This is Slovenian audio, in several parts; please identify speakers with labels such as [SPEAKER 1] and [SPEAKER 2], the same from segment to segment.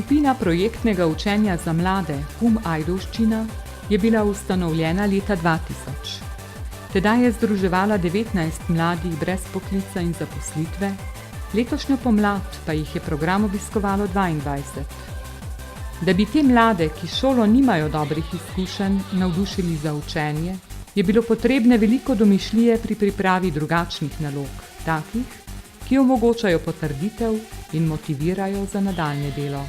[SPEAKER 1] Skupina projektnega učenja za mlade PUM Ajdovščina je bila ustanovljena leta 2000. Tedaj je združevala 19 mladih brez poklica in zaposlitve, letošnjo pomlad pa jih je program obiskovalo 22. Da bi te mlade, ki šolo nimajo dobrih izkušenj, navdušili za učenje, je bilo potrebne veliko domišljije pri pripravi drugačnih nalog, takih, ki omogočajo potrditev in motivirajo za nadaljnje delo.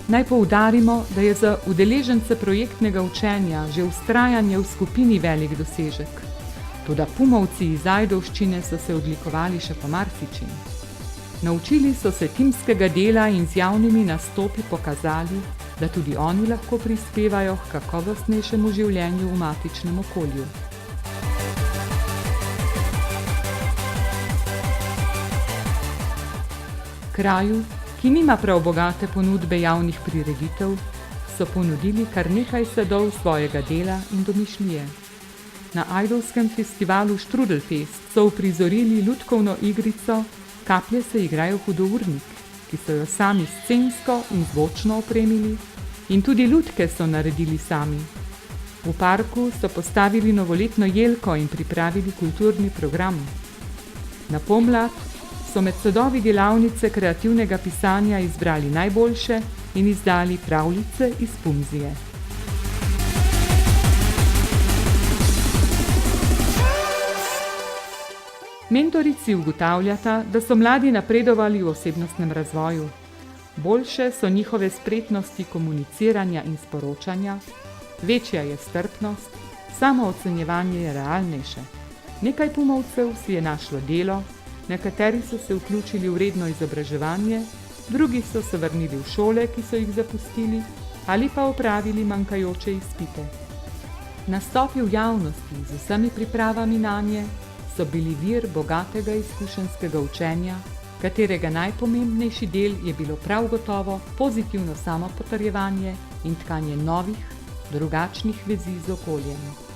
[SPEAKER 1] Naj poudarimo, da je za udeležence projektnega učenja že vztrajanje v skupini velik dosežek. Toda pumovci iz Ajdovščine so se odlikovali še po marsičem. Naučili so se timskega dela in z javnimi nastopi pokazali, da tudi oni lahko prispevajo k kakovostnejšemu življenju v matičnem okolju. Kraju, ki nima prav bogate ponudbe javnih prireditev, so ponudili kar nekaj sadov svojega dela in domišljije. Na ajdovskem festivalu Štrudelfest so uprizorili lutkovno igrico Kaplje se igrajo hudournik, ki so jo sami scensko in zvočno opremili, in tudi lutke so naredili sami. V parku so postavili novoletno jelko in pripravili kulturni program. Na pomlad so med sadovi delavnice kreativnega pisanja izbrali najboljše in izdali pravljice iz Pumzije. Mentorici ugotavljata, da so mladi napredovali v osebnostnem razvoju. Boljše so njihove spretnosti komuniciranja in sporočanja, večja je strpnost, samoocenjevanje je realnejše. Nekaj pumovcev si je našlo delo, nekateri so se vključili v redno izobraževanje, drugi so se vrnili v šole, ki so jih zapustili, ali pa opravili manjkajoče izpite. Nastopi v javnosti z vsemi pripravami nanje so bili vir bogatega izkušenjskega učenja, katerega najpomembnejši del je bilo prav gotovo pozitivno samopotrjevanje in tkanje novih, drugačnih vezi z okoljem.